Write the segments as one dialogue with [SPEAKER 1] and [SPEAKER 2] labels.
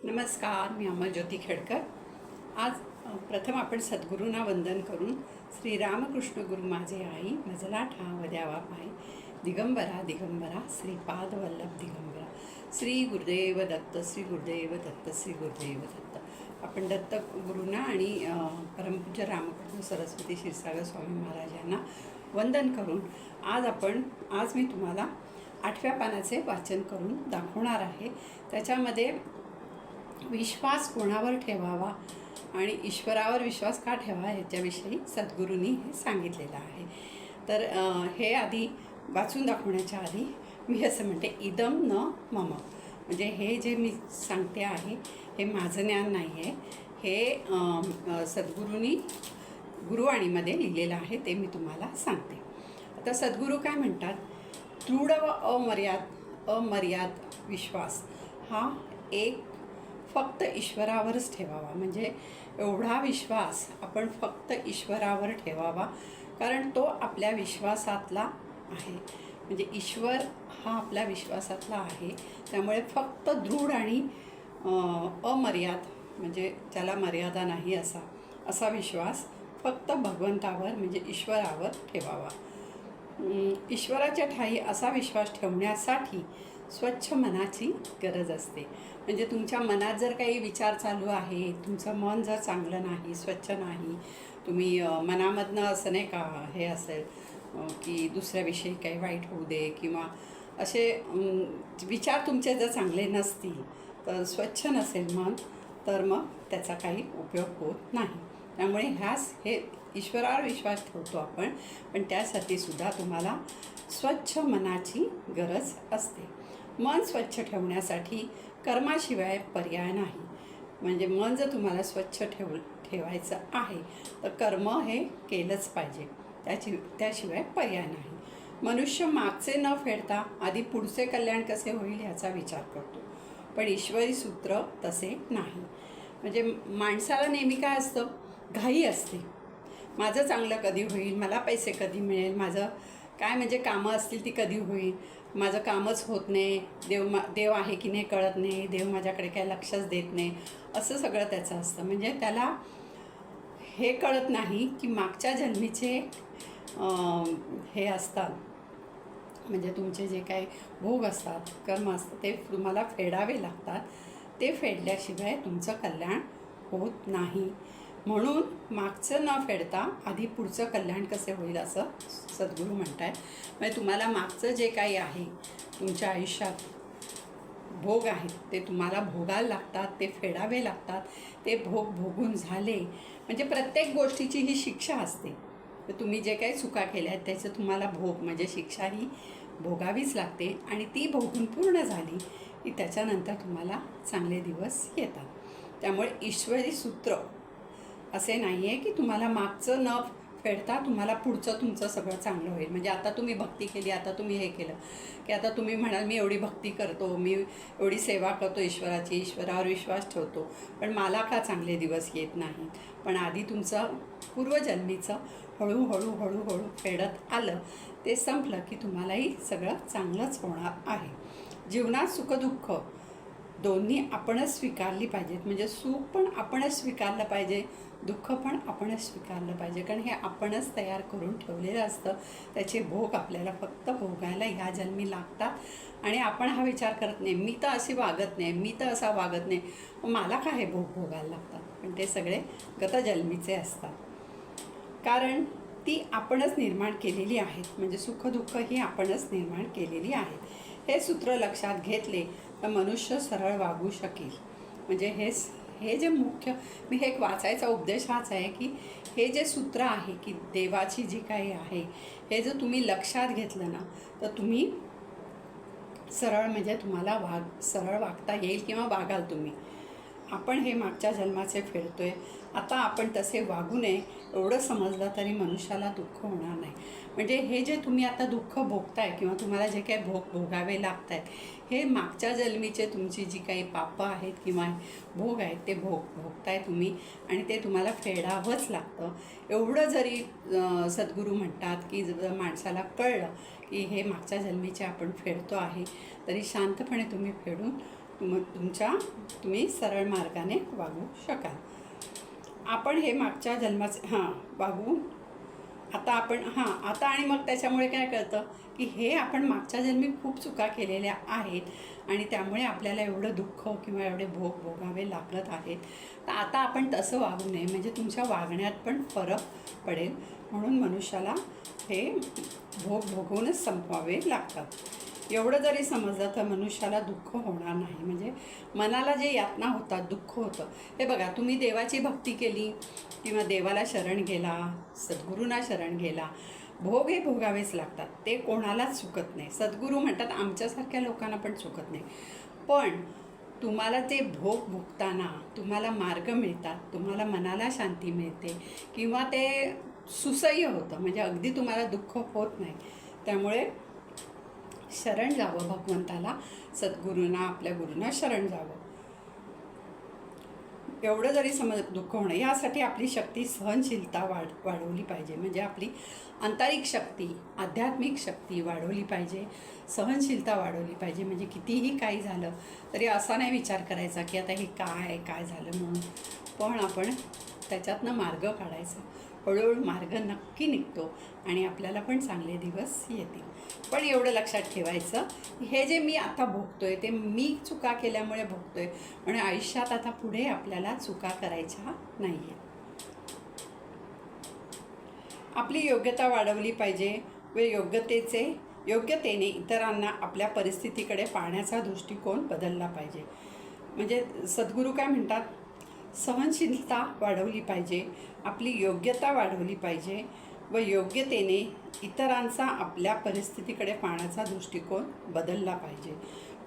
[SPEAKER 1] नमस्कार, मी अमरज्योती खेडकर। आज प्रथम आपण सद्गुरूंना वंदन करून श्री रामकृष्ण गुरु माझे आई मजला ठाव द्यावा पाय दिगंबरा दिगंबरा श्रीपाद वल्लभ दिगंबरा श्री गुरुदेव दत्त श्री गुरुदेव दत्त श्री गुरुदेव दत्त। आपण दत्त गुरूंना आणि परमपूज्य रामकृष्ण सरस्वती क्षीरसागर स्वामी महाराज यांना वंदन करून आज मी तुम्हाला 8व्या पानाचे वाचन करून दाखवणार आहे। त्याच्यामध्ये विश्वास कोणावर ठेवावा आणि ईश्वरावर विश्वास का ठेवावा याच्याविषयी सद्गुरूंनी हे सांगितलेलं आहे। तर हे आधी वाचून दाखवण्याच्या आधी मी असं म्हणते, इदम न मम, म्हणजे हे जे मी सांगते आहे हे माझं ज्ञान नाही आहे, हे सद्गुरूंनी गुरुवाणीमध्ये लिहिलेलं आहे, ते मी तुम्हाला सांगते। आता सद्गुरू काय म्हणतात, दृढ व अमर्याद विश्वास हा एक फक्त ईश्वरावरच ठेवावा। म्हणजे एवढा विश्वास आपण फक्त ईश्वरावर ठेवावा, कारण तो आपल्या विश्वासातला आहे। म्हणजे ईश्वर हा आपल्या विश्वासातला आहे, त्यामुळे फक्त दृढ आणि अमर्याद, म्हणजे ज्याला मर्यादा नाही असा विश्वास फक्त भगवंतावर म्हणजे ईश्वरावर ठेवावा। ईश्वराच्या ठाई असा विश्वास ठेवण्यासाठी स्वच्छ मनाची गरज असते। म्हणजे तुमच्या मनात जर काही विचार चालू आहे, तुमचं मन जर चांगलं नाही, स्वच्छ नाही, तुम्ही मनामधनं असं नाही का हे असेल की दुसऱ्याविषयी काही वाईट होऊ दे किंवा असे विचार तुमचे जर चांगले नसतील, तर स्वच्छ नसेल मन, तर मग त्याचा काही उपयोग होत नाही। त्यामुळे हे ईश्वरावर विश्वास ठेवतो आपण, पण त्यासाठी सुद्धा तुम्हाला स्वच्छ मनाची गरज असते। मन स्वच्छ ठेवण्यासाठी कर्माशिवाय पर्याय नाही। म्हणजे मन जर तुम्हाला स्वच्छ ठेवायचं आहे तर कर्म हे केलंच पाहिजे, त्याशिवाय पर्याय नाही। मनुष्य मागचे न फेडता आधी पुढचे कल्याण कसे होईल याचा विचार करतो, पण ईश्वरी सूत्र तसे नाही। म्हणजे माणसाला नेहमी काय असतं, घाई असते, माझं चांगलं कधी होईल, मला पैसे कधी मिळेल, माझं काय म्हणजे कामं असतील ती कधी होईल, माझं कामच होत नाही, देव आहे की नाही कळत नाही, देव माझ्याकडे काय लक्षच देत नाही, असं सगळं त्याचं असतं। म्हणजे त्याला हे कळत नाही की मागच्या जन्मीचे हे असतात, म्हणजे तुमचे जे काही भोग असतात, कर्म असतात, ते तुम्हाला फेडावे लागतात, ते फेडल्याशिवाय तुमचं कल्याण होत नाही। म्हणून मागचं न फेडता आधी पुढचं कल्याण कसे होईल असं सद्गुरू म्हणत आहेत। म्हणजे तुम्हाला मागचं जे काही आहे तुमच्या आयुष्यात भोग आहेत ते तुम्हाला भोगायला लागतात, ते फेडावे लागतात। ते भोग भोगून झाले म्हणजे प्रत्येक गोष्टीची ही शिक्षा असते। तर तुम्ही जे काही चुका केल्या आहेत त्याचं तुम्हाला भोग म्हणजे शिक्षा ही भोगावीच लागते, आणि ती भोगून पूर्ण झाली की त्याच्यानंतर तुम्हाला चांगले दिवस येतात। त्यामुळे ईश्वरी सूत्र असे नाही आहे की तुम्हाला मागचं न फेडता तुम्हाला पुढचं तुमचं सगळं चांगलं होईल। म्हणजे आता तुम्ही भक्ती केली, आता तुम्ही हे केलं की आता तुम्ही म्हणाल मी एवढी भक्ती करतो, मी एवढी सेवा करतो ईश्वराची, ईश्वरावर विश्वास ठेवतो, पण मला का चांगले दिवस येत नाही। पण आधी तुमचं पूर्वजन्मीचं हळूहळू फेडत आलं, ते संपलं की तुम्हालाही सगळं चांगलंच होणार आहे। जीवनात सुखदुःख दोन्ही आपणच स्वीकारली पाहिजेत। म्हणजे सुख पण आपणच स्वीकारलं पाहिजे, दुःख पण आपणच स्वीकारलं पाहिजे, कारण हे आपणच तयार करून ठेवलेलं असतं। त्याचे भोग आपल्याला फक्त भोगायला ह्या जन्मी लागतात, आणि आपण हा विचार करत नाही, मी तर अशी वागत नाही, मी तर असा वागत नाही, मला का हे भोग भोगायला लागतात। पण ते सगळे गतजन्मीचे असतात, कारण ती आपणच निर्माण केलेली आहेत। म्हणजे सुखदुःख ही आपणच निर्माण केलेली आहेत। हे सूत्र लक्षात घेतले तर मनुष्य सरळ वागू शकेल। म्हणजे हे जे मुख्य मी हे वाचायचा उद्देश हाच आहे की हे जे सूत्र आहे की देवाची जी काही आहे, हे जर तुम्ही लक्षात घेतलं ना तर तुम्ही सरळ म्हणजे तुम्हाला सरळ वागता येईल किंवा वागाल तुम्ही। आपण हे मागच्या जन्माचे फेडतोय, आता आपण तसे वागू नये एवढं समजलं तरी मनुष्याला दुःख होणार नाही। म्हणजे हे जे तुम्ही आता दुःख भोगताय किंवा तुम्हाला जे काही भोग भोगावे लागत आहेत, हे मागच्या जन्मीचे तुमची जी काही पापं आहेत किंवा भोग आहेत ते भोगताय तुम्ही, आणि ते तुम्हाला फेडावंच लागतं। एवढं जरी सद्गुरू म्हणतात की जर माणसाला कळलं की हे मागच्या जन्मीचे आपण फेडतो आहे, तरी शांतपणे तुम्ही फेडून तुम्ही सरळ मार्गाने वागू शकाल. आपण हे मागच्या जन्माचे वागू आता आणि मग त्याच्यामुळे काय कळतं की हे आपण मागच्या जन्मी खूप चुका केलेल्या आहेत आणि त्यामुळे आपल्याला एवढं दुःख किंवा एवढे भोग भोगावे लागत आहेत. तर आता आपण तसं वागू नये, म्हणजे तुमच्या वागण्यात पण फरक पडेल. म्हणून मनुष्याला हे भोग भोगवूनच संपवावे लागतात. एवढं जरी समजलं तर मनुष्याला दुःख होणार नाही. म्हणजे मनाला जे यातना होतात, दुःख होतं. हे बघा, तुम्ही देवाची भक्ती केली किंवा देवाला शरण गेला, सद्गुरूंना शरण गेला, भोग हे भोगावेच लागतात. ते कोणालाच चुकत नाही. सद्गुरू म्हणतात आमच्यासारख्या लोकांना पण चुकत नाही. पण तुम्हाला ते भोग भोगताना तुम्हाला मार्ग मिळतात, तुम्हाला मनाला शांती मिळते किंवा ते सुसह्य होतं, म्हणजे अगदी तुम्हाला दुःख होत नाही. त्यामुळे शरण जावं भगवंताला, सद्गुरूंना, आपल्या गुरूंना शरण जावं. एवढं जरी दुःख होणं, यासाठी आपली शक्ती सहनशीलता वाढवली पाहिजे. म्हणजे आपली आंतरिक शक्ती, आध्यात्मिक शक्ती वाढवली पाहिजे, सहनशीलता वाढवली पाहिजे. म्हणजे कितीही काही झालं तरी असा नाही विचार करायचा की आता हे काय झालं म्हणून. पण आपण त्याच्यातनं मार्ग काढायचा. हळूहळू मार्ग नक्की निघतो आणि आपल्याला पण चांगले दिवस येतील. पण एवढं लक्षात ठेवायचं, हे जे मी आता भोगतोय ते मी चुका केल्यामुळे भोगतोय. म्हणजे आयुष्यात आता पुढे आपल्याला चुका करायच्या नाही आहेत. आपली योग्यता वाढवली पाहिजे व योग्यतेने इतरांना आपल्या परिस्थितीकडे पाहण्याचा दृष्टिकोन बदलला पाहिजे. म्हणजे सद्गुरू काय म्हणतात, सहनशीलता वाढवली पाहिजे, आपली योग्यता वाढवली पाहिजे व योग्यतेने इतरांचा आपल्या परिस्थितीकडे पाहण्याचा दृष्टिकोन बदलला पाहिजे.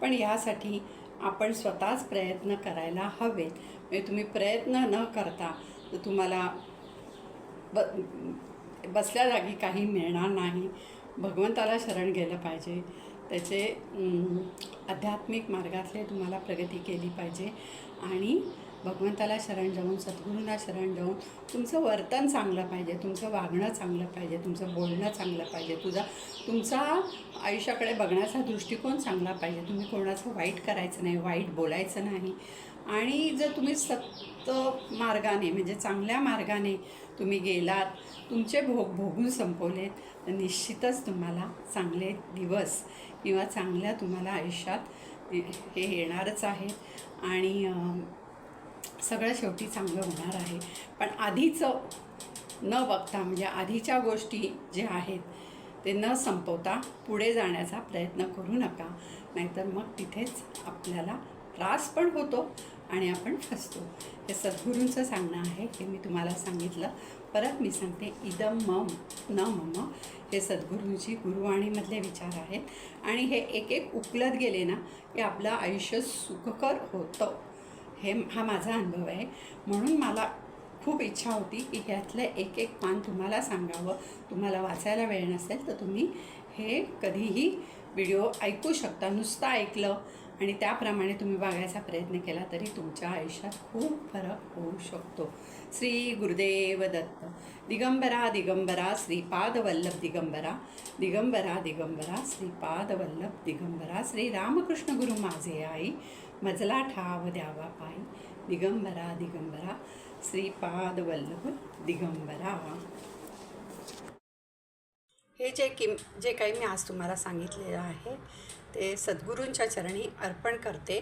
[SPEAKER 1] पण यासाठी आपण स्वतःच प्रयत्न करायला हवेत. म्हणजे तुम्ही प्रयत्न न करता तर तुम्हाला बसल्या जागी काही मिळणार नाही. भगवंताला शरण गेलं पाहिजे, त्याचे आध्यात्मिक मार्गातले तुम्हाला प्रगती केली पाहिजे आणि भगवंताला शरण जाऊन, सद्गुरूंना शरण जाऊन तुमचं वर्तन चांगलं पाहिजे, तुमचं वागणं चांगलं पाहिजे, तुमचं बोलणं चांगलं पाहिजे, तुमचा आयुष्याकडे बघण्याचा दृष्टिकोन चांगला पाहिजे. तुम्ही कोणाचं वाईट करायचं नाही, वाईट बोलायचं नाही. आणि जर तुम्ही सत्य मार्गाने, म्हणजे चांगल्या मार्गाने तुम्ही गेलात, तुमचे भोग भोगून संपवलेत, तर निश्चितच तुम्हाला चांगले दिवस किंवा चांगल्या तुम्हाला आयुष्यात हे येणारच आहे आणि सगळं शेवटी चांगलं होणार आहे. पण आधीचं न बघता, म्हणजे आधीच्या गोष्टी ज्या आहेत ते न संपवता पुढे जाण्याचा प्रयत्न करू नका. नाहीतर मग तिथेच आपल्याला त्रास पण होतो आणि आपण फसतो. हे सद्गुरूंचं सांगणं आहे, हे मी तुम्हाला सांगितलं. परत मी सांगते, इदम मम न मम, हे सद्गुरूंची गुरुवाणीमधले विचार आहेत आणि हे एक एक उकलत गेले ना की आपलं आयुष्य सुखकर होतं. हा माझा अनुभव आहे. म्हणून मला खूप इच्छा होती की यातलं एक एक पान तुम्हाला सांगावं. तुम्हाला वाचायला वेळ नसेल तर तुम्ही हे कधीही व्हिडिओ ऐकू शकता. नुसतं ऐकलं आणि त्याप्रमाणे तुम्ही वागायचा प्रयत्न केला तरी तुमच्या आयुष्यात खूप फरक होऊ शकतो. श्री गुरुदेव दत्त. दिगंबरा दिगंबरा श्रीपादवल्लभ दिगंबरा, दिगंबरा दिगंबरा श्रीपादवल्लभ दिगंबरा. श्री रामकृष्ण गुरु माझे आई, मजला ठाव द्यावा पायी. दिगंबरा दिगंबरा श्रीपादवल्लभ दिगंबरा. हे जे काही मी आज तुम्हाला सांगितलेलं आहे ते सद्गुरूंच्या चरणी अर्पण करते.